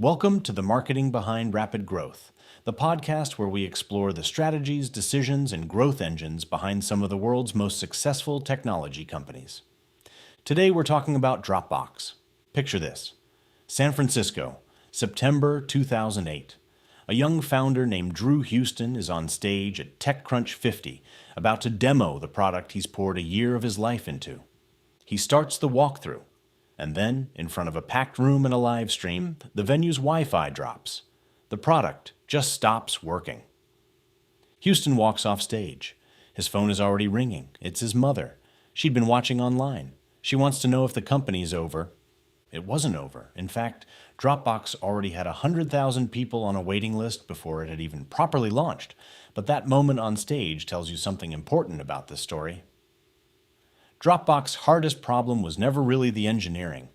Welcome to The Marketing Behind Rapid Growth, the podcast where we explore the strategies, decisions, and growth engines behind some of the world's most successful technology companies. Today we're talking about Dropbox. Picture this: San Francisco, September 2008. A young founder named Drew Houston is on stage at TechCrunch 50, about to demo the product he's poured a year of his life into. He starts the walkthrough, and then, in front of a packed room and a live stream, the venue's Wi-Fi drops. The product just stops working. Houston walks off stage. His phone is already ringing. It's his mother. She'd been watching online. She wants to know if the company's over. It wasn't over. In fact, Dropbox already had 100,000 people on a waiting list before it had even properly launched. But that moment on stage tells you something important about this story. Dropbox's hardest problem was never really the engineering.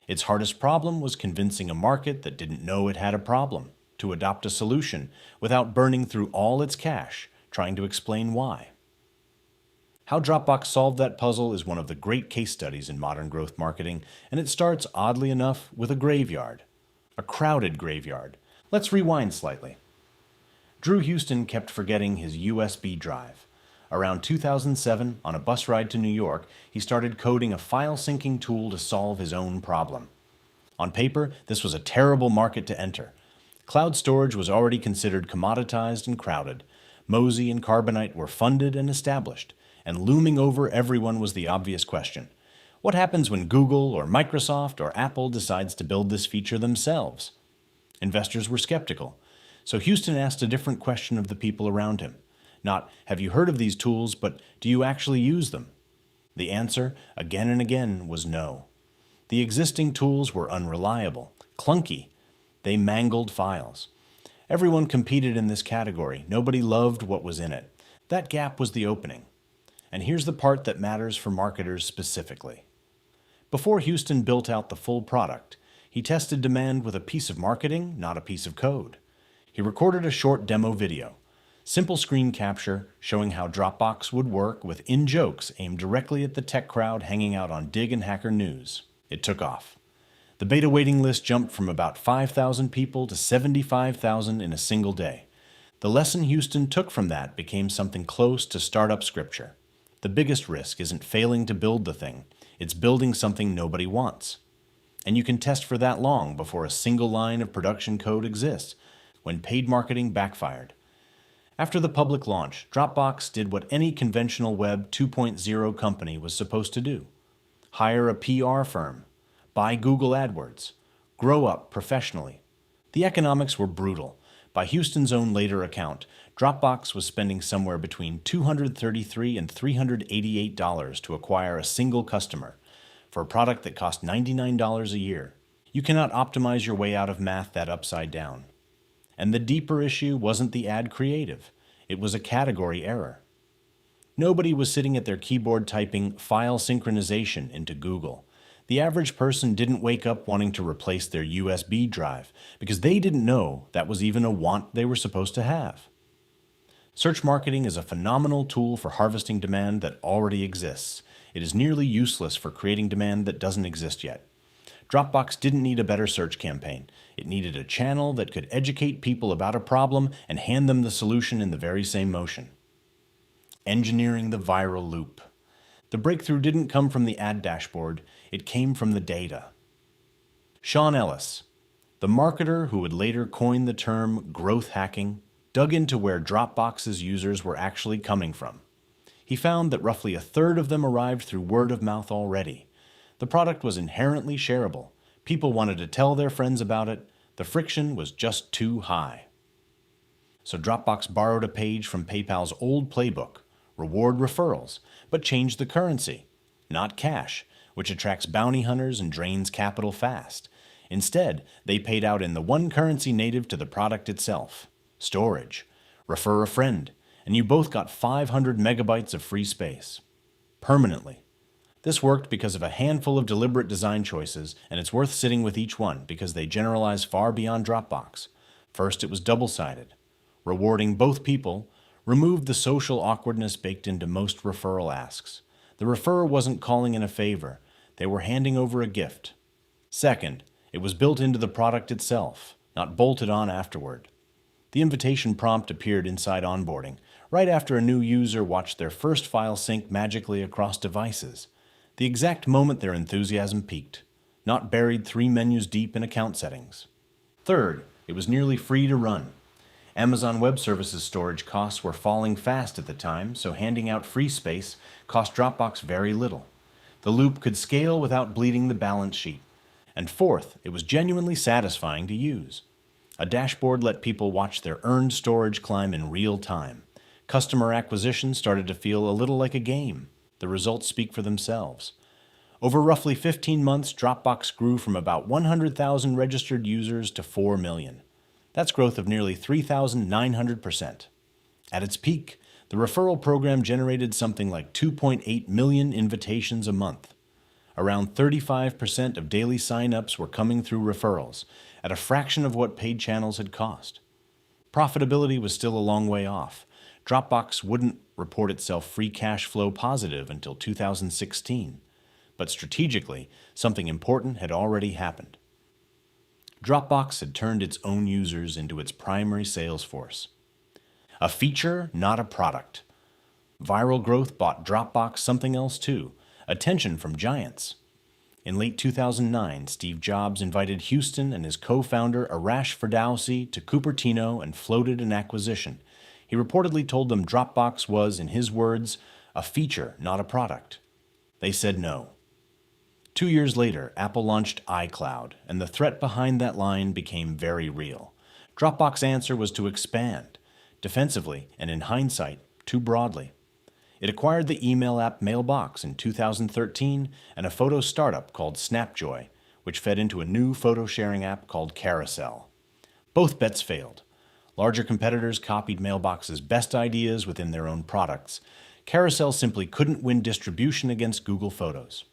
Its hardest problem was convincing a market that didn't know it had a problem to adopt a solution without burning through all its cash, trying to explain why. How Dropbox solved that puzzle is one of the great case studies in modern growth marketing, and it starts, oddly enough, with a graveyard. A crowded graveyard. Let's rewind slightly. Drew Houston kept forgetting his USB drive. Around 2007, on a bus ride to New York, he started coding a file syncing tool to solve his own problem. On paper, this was a terrible market to enter. Cloud storage was already considered commoditized and crowded. Mozy and Carbonite were funded and established, and looming over everyone was the obvious question: what happens when Google or Microsoft or Apple decides to build this feature themselves? Investors were skeptical, so Houston asked a different question of the people around him. Not, have you heard of these tools, but do you actually use them? The answer, again and again, was no. The existing tools were unreliable, clunky. They mangled files. Everyone competed in this category. Nobody loved what was in it. That gap was the opening. And here's the part that matters for marketers specifically. Before Houston built out the full product, he tested demand with a piece of marketing, not a piece of code. He recorded a short demo video. Simple screen capture showing how Dropbox would work with in-jokes aimed directly at the tech crowd hanging out on Dig and Hacker News. It took off. The beta waiting list jumped from about 5,000 people to 75,000 in a single day. The lesson Houston took from that became something close to startup scripture. The biggest risk isn't failing to build the thing, it's building something nobody wants. And you can test for that long before a single line of production code exists, when paid marketing backfired. After the public launch, Dropbox did what any conventional Web 2.0 company was supposed to do: hire a PR firm, buy Google AdWords, grow up professionally. The economics were brutal. By Houston's own later account, Dropbox was spending somewhere between $233 and $388 to acquire a single customer for a product that cost $99 a year. You cannot optimize your way out of math that upside down. And the deeper issue wasn't the ad creative. It was a category error. Nobody was sitting at their keyboard typing file synchronization into Google. The average person didn't wake up wanting to replace their USB drive because they didn't know that was even a want they were supposed to have. Search marketing is a phenomenal tool for harvesting demand that already exists. It is nearly useless for creating demand that doesn't exist yet. Dropbox didn't need a better search campaign. It needed a channel that could educate people about a problem and hand them the solution in the very same motion. Engineering the viral loop. The breakthrough didn't come from the ad dashboard, it came from the data. Sean Ellis, the marketer who would later coin the term growth hacking, dug into where Dropbox's users were actually coming from. He found that roughly a third of them arrived through word of mouth already. The product was inherently shareable. People wanted to tell their friends about it. The friction was just too high. So Dropbox borrowed a page from PayPal's old playbook: reward referrals, but changed the currency, not cash, which attracts bounty hunters and drains capital fast. Instead, they paid out in the one currency native to the product itself: storage. Refer a friend, and you both got 500 megabytes of free space. Permanently. This worked because of a handful of deliberate design choices, and it's worth sitting with each one because they generalize far beyond Dropbox. First, it was double-sided. Rewarding both people removed the social awkwardness baked into most referral asks. The referrer wasn't calling in a favor. They were handing over a gift. Second, it was built into the product itself. not bolted on afterward. The invitation prompt appeared inside onboarding, right after a new user watched their first file sync magically across devices, the exact moment their enthusiasm peaked, not buried 3 menus deep in account settings. Third, it was nearly free to run. Amazon Web Services storage costs were falling fast at the time, so handing out free space cost Dropbox very little. The loop could scale without bleeding the balance sheet. And fourth, it was genuinely satisfying to use. A dashboard let people watch their earned storage climb in real time. Customer acquisition started to feel a little like a game. The results speak for themselves. Over roughly 15 months, Dropbox grew from about 100,000 registered users to 4 million. That's growth of nearly 3,900%. At its peak, the referral program generated something like 2.8 million invitations a month. Around 35% of daily sign-ups were coming through referrals, at a fraction of what paid channels had cost. Profitability was still a long way off. Dropbox wouldn't report itself free cash flow positive until 2016. But strategically, something important had already happened. Dropbox had turned its own users into its primary sales force. A feature, not a product. Viral growth bought Dropbox something else too, attention from giants. In late 2009, Steve Jobs invited Houston and his co-founder Arash Ferdowsi to Cupertino and floated an acquisition. He reportedly told them Dropbox was, in his words, a feature, not a product. They said no. 2 years later, Apple launched iCloud, and the threat behind that line became very real. Dropbox's answer was to expand, defensively and in hindsight, too broadly. It acquired the email app Mailbox in 2013 and a photo startup called Snapjoy, which fed into a new photo-sharing app called Carousel. Both bets failed. Larger competitors copied Mailbox's best ideas within their own products. Carousel simply couldn't win distribution against Google Photos.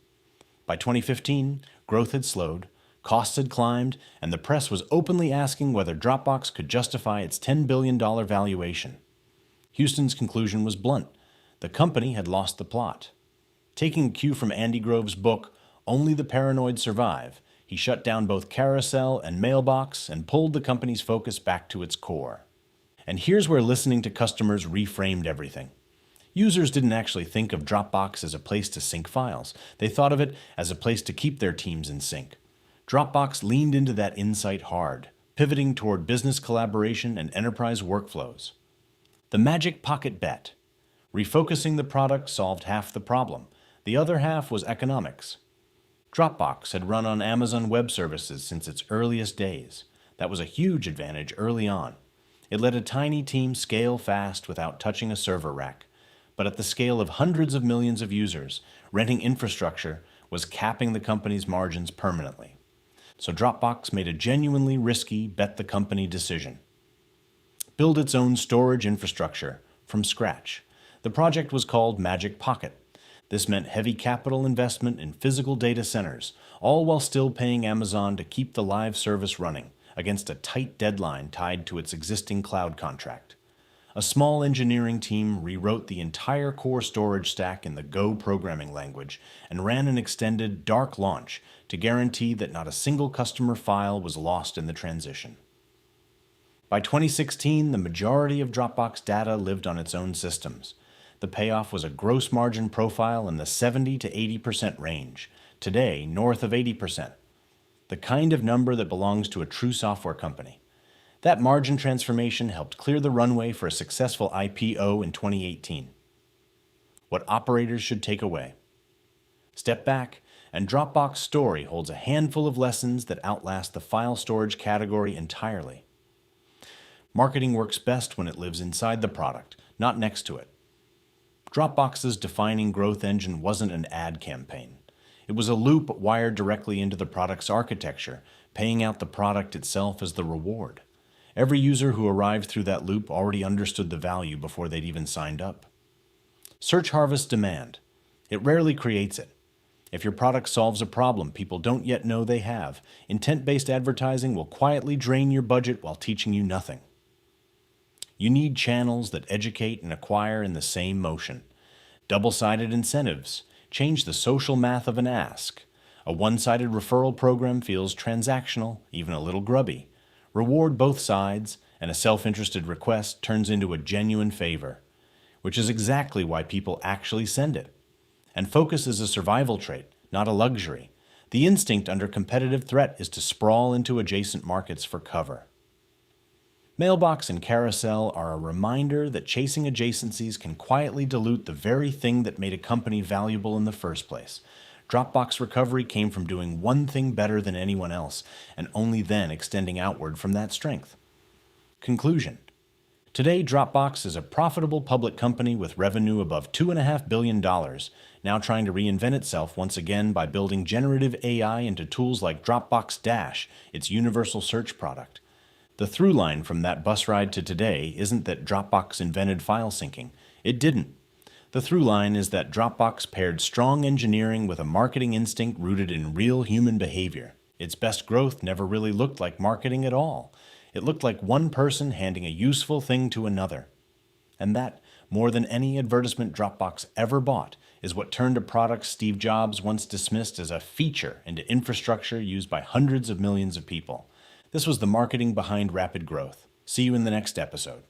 By 2015, growth had slowed, costs had climbed, and the press was openly asking whether Dropbox could justify its $10 billion valuation. Houston's conclusion was blunt. The company had lost the plot. Taking a cue from Andy Grove's book, Only the Paranoid Survive, he shut down both Carousel and Mailbox and pulled the company's focus back to its core. And here's where listening to customers reframed everything. Users didn't actually think of Dropbox as a place to sync files. They thought of it as a place to keep their teams in sync. Dropbox leaned into that insight hard, pivoting toward business collaboration and enterprise workflows. The magic pocket bet. Refocusing the product solved half the problem. The other half was economics. Dropbox had run on Amazon Web Services since its earliest days. That was a huge advantage early on. It let a tiny team scale fast without touching a server rack. But at the scale of hundreds of millions of users, renting infrastructure was capping the company's margins permanently. So Dropbox made a genuinely risky bet-the-company decision. Build its own storage infrastructure from scratch. The project was called Magic Pocket. This meant heavy capital investment in physical data centers, all while still paying Amazon to keep the live service running against a tight deadline tied to its existing cloud contract. A small engineering team rewrote the entire core storage stack in the Go programming language and ran an extended dark launch to guarantee that not a single customer file was lost in the transition. By 2016, the majority of Dropbox data lived on its own systems. The payoff was a gross margin profile in the 70 to 80% range, today north of 80%, the kind of number that belongs to a true software company. That margin transformation helped clear the runway for a successful IPO in 2018. What operators should take away. Step back, and Dropbox story holds a handful of lessons that outlast the file storage category entirely. Marketing works best when it lives inside the product, not next to it. Dropbox's defining growth engine wasn't an ad campaign. It was a loop wired directly into the product's architecture, paying out the product itself as the reward. Every user who arrived through that loop already understood the value before they'd even signed up. Search harvests demand. It rarely creates it. If your product solves a problem people don't yet know they have, intent-based advertising will quietly drain your budget while teaching you nothing. You need channels that educate and acquire in the same motion. Double-sided incentives. Change the social math of an ask. A one-sided referral program feels transactional, even a little grubby. Reward both sides, and a self-interested request turns into a genuine favor, which is exactly why people actually send it. And focus is a survival trait, not a luxury. The instinct under competitive threat is to sprawl into adjacent markets for cover. Mailbox and carousel are a reminder that chasing adjacencies can quietly dilute the very thing that made a company valuable in the first place. Dropbox recovery came from doing one thing better than anyone else, and only then extending outward from that strength. Conclusion. Today, Dropbox is a profitable public company with revenue above $2.5 billion, now trying to reinvent itself once again by building generative AI into tools like Dropbox Dash, its universal search product. The through line from that bus ride to today isn't that Dropbox invented file syncing. It didn't. The through line is that Dropbox paired strong engineering with a marketing instinct rooted in real human behavior. Its best growth never really looked like marketing at all. It looked like one person handing a useful thing to another. And that, more than any advertisement Dropbox ever bought, is what turned a product Steve Jobs once dismissed as a feature into infrastructure used by hundreds of millions of people. This was the marketing behind rapid growth. See you in the next episode.